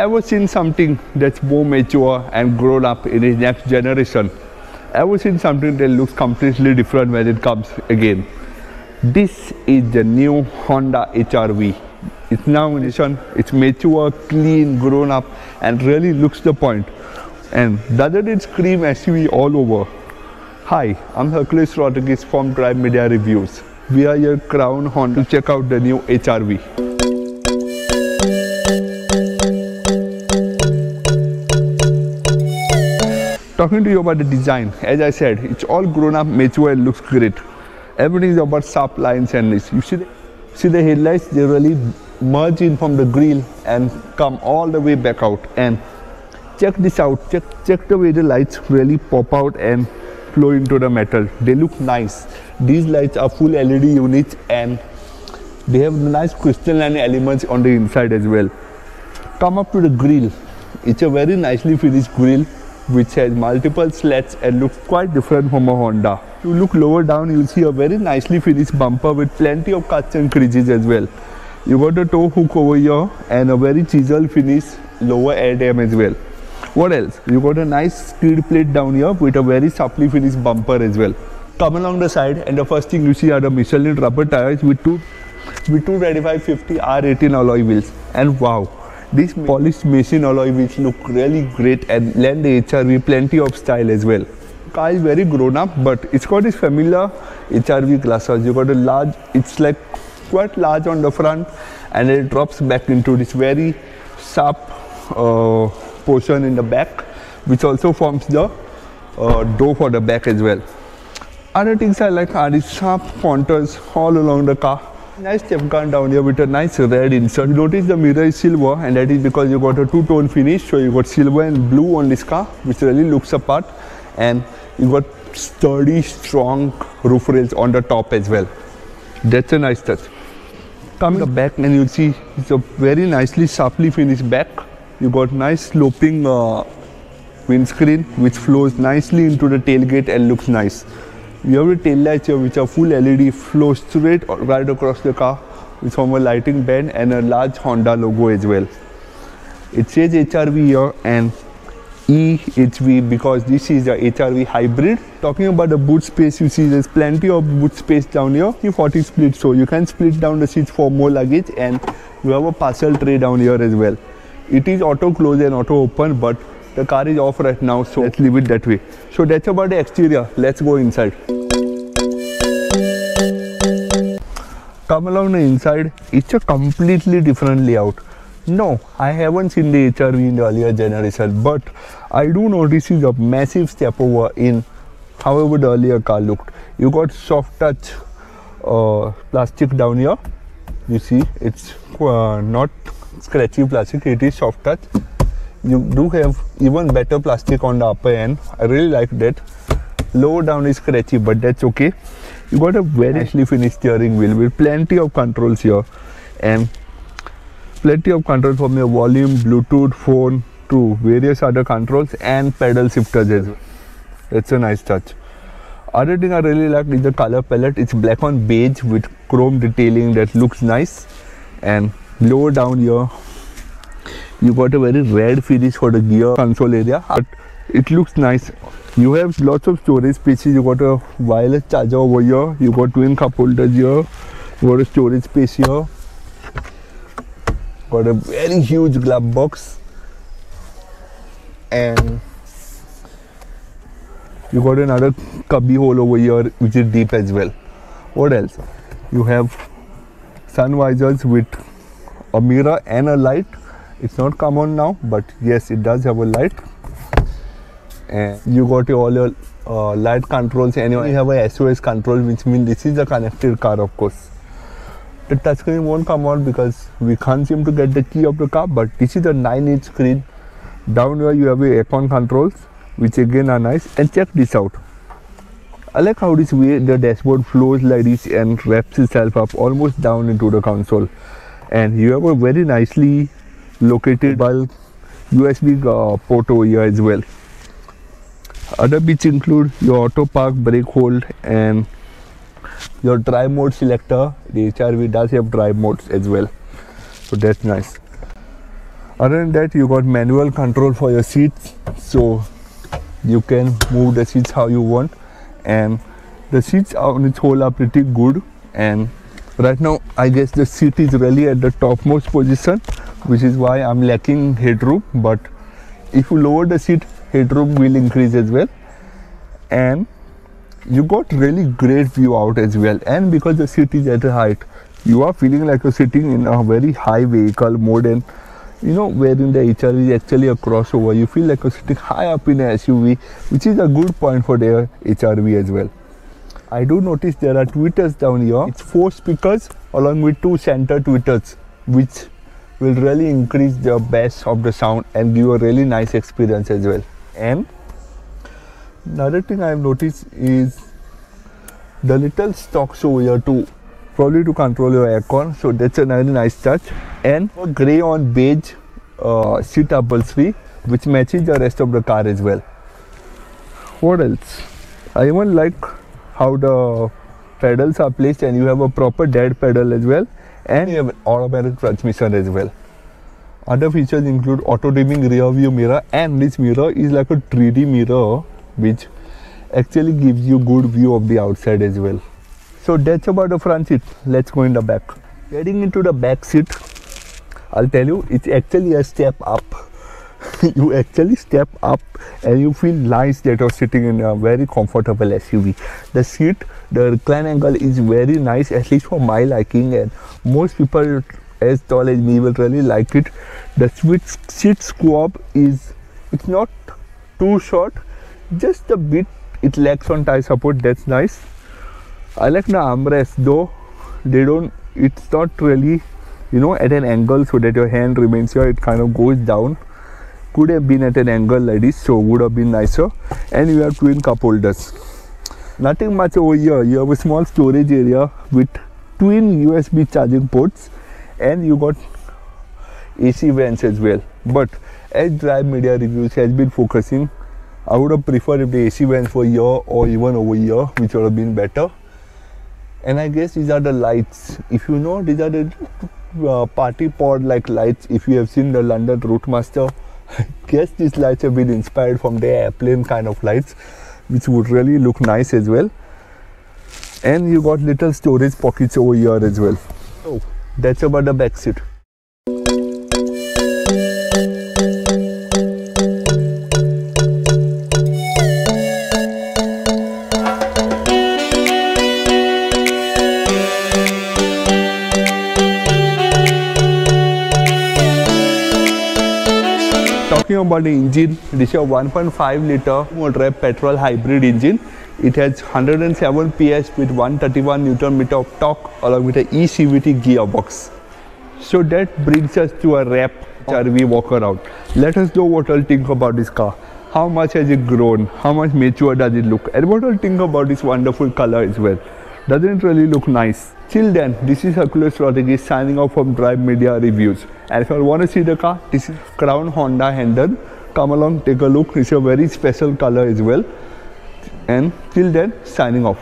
ever seen something that's more mature and grown up in its next generation? Ever seen something that looks completely different when it comes again? This is the new Honda HR-V. It's now in edition, it's mature, clean, grown up, and really looks the point. And doesn't it scream SUV all over? Hi, I'm Hercules Rodriguez from Drive Media Reviews. We are your crown Honda to check out the new HR-V. Talking to you about the design, as I said, it's all grown up, mature, and looks great. Everything is about sharp lines and this. You see the headlights, they really merge in from the grille and come all the way back out. And check this out, check the way the lights really pop out and flow into the metal. They look nice. These lights are full LED units and they have nice crystalline elements on the inside as well. Come up to the grille. It's a very nicely finished grille which has multiple slats and looks quite different from a Honda. If you look lower down, you'll see a very nicely finished bumper with plenty of cuts and creases as well. You got a tow hook over here and a very chiseled finish lower air dam as well. What else? You got a nice skid plate down here with a very sharply finished bumper as well. Come along the side and the first thing you see are the Michelin rubber tires with 225/50 R18 alloy wheels. And wow, these polished machine alloy wheels look really great and lend the HR-V plenty of style as well. The car is very grown up, but it's got this familiar HR-V glasses. You got a large, it's like quite large on the front and it drops back into this very sharp portion in the back, which also forms the door for the back as well. Other things I like are these sharp contours all along the car. Nice step gun down here with a nice red insert. You notice the mirror is silver, and that is because you got a two-tone finish. So you got silver and blue on this car, which really looks apart. And you got sturdy, strong roof rails on the top as well. That's a nice touch. Come to the back and you'll see it's a very nicely sharply finished back. You got nice sloping windscreen which flows nicely into the tailgate and looks nice. You have the tail lights here which are full LED, flow straight right across the car with from a lighting band and a large Honda logo as well. It says HR-V here and EHV because this is a HR-V hybrid. Talking about the boot space, you see there's plenty of boot space down here. 40 split, so you can split down the seats for more luggage, and you have a parcel tray down here as well. It is auto close and auto open, but the car is off right now, so let's leave it that way. So that's about the exterior. Let's go inside. Come along the inside, it's a completely different layout. No, I haven't seen the HR-V in the earlier generation, but I do notice is a massive step over in however the earlier car looked. You got soft touch plastic down here. You see, it's not scratchy plastic, it is soft touch. You do have even better plastic on the upper end. I really like that. Lower down is scratchy, but that's okay. You got a very nicely finished steering wheel with plenty of controls here and plenty of controls from your volume, Bluetooth, phone to various other controls and pedal shifters as well. That's a nice touch. Other thing I really like is the color palette. It's black on beige with chrome detailing that looks nice. And lower down here, you got a very red finish for the gear console area, but it looks nice. You have lots of storage spaces. You got a wireless charger over here. You got twin cup holders here. You got a storage space here. Got a very huge glove box, and you got another cubby hole over here which is deep as well. What else? You have sun visors with a mirror and a light. It's not come on now, but yes, it does have a light. And you got all your light controls, and you have a SOS control, which means this is a connected car, of course. The touchscreen won't come on because we can't seem to get the key of the car, but this is a 9-inch screen. Down here you have your aircon controls, which again are nice. And check this out. I like how this way the dashboard flows like this and wraps itself up almost down into the console. And you have a very nicely located bulk USB port over here as well. Other bits include your auto park, brake hold, and your drive mode selector. The HR-V does have drive modes as well, so that's nice. Other than that, you got manual control for your seats, so you can move the seats how you want, and the seats on its whole are pretty good. And right now I guess the seat is really at the topmost position, which is why I'm lacking headroom, but if you lower the seat, headroom will increase as well. And you got really great view out as well, and because the seat is at a height, you are feeling like you're sitting in a very high vehicle mode. And you know, wherein the HRV is actually a crossover, you feel like you're sitting high up in an SUV, which is a good point for the HRV as well. I do notice there are tweeters down here. It's 4 speakers along with 2 center tweeters, which will really increase the bass of the sound and give a really nice experience as well. And another thing I've noticed is the little stalks over here too, probably to control your aircon, so that's a very nice touch. And a grey on beige seat upholstery, which matches the rest of the car as well. What else? I even like how the pedals are placed, and you have a proper dead pedal as well, and you have an automatic transmission as well. Other features include auto dimming rear view mirror, and this mirror is like a 3D mirror which actually gives you good view of the outside as well. So that's about the front seat. Let's go in the back. Getting into the back seat, I'll tell you, it's actually a step up. You actually step up and you feel nice that you're sitting in a very comfortable SUV. The seat, the recline angle is very nice, at least for my liking, and most people as tall as me will really like it. The seat scope is, it's not too short, just a bit it lacks on thigh support. That's nice. I like the armrest, though they don't, it's not really, you know, at an angle so that your hand remains here, it kind of goes down. Could have been at an angle like this, so would have been nicer. And you have twin cup holders. Nothing much over here. You have a small storage area with twin USB charging ports, and you got AC vents as well. But as Drive Media Reviews has been focusing, I would have preferred if the AC vents were here or even over here, which would have been better. And I guess these are the lights. If you know, these are the party pod like lights. If you have seen the London Routemaster, I guess these lights have been inspired from the airplane kind of lights, which would really look nice as well. And you got little storage pockets over here as well. So that's about the back seat. Talking about the engine, this is a 1.5 liter motor petrol hybrid engine. It has 107 PS with 131 Newton meter of torque along with an eCVT gearbox. So that brings us to a wrap HRV walk around. Let us know what I'll think about this car. How much has it grown? How much mature does it look? And what I'll think about this wonderful color as well. Doesn't it really look nice? Till then, this is Hercules Rodriguez signing off from Drive Media Reviews. And if you want to see the car, this is Crown Honda Hendon. Come along, take a look. It's a very special color as well. And till then, signing off.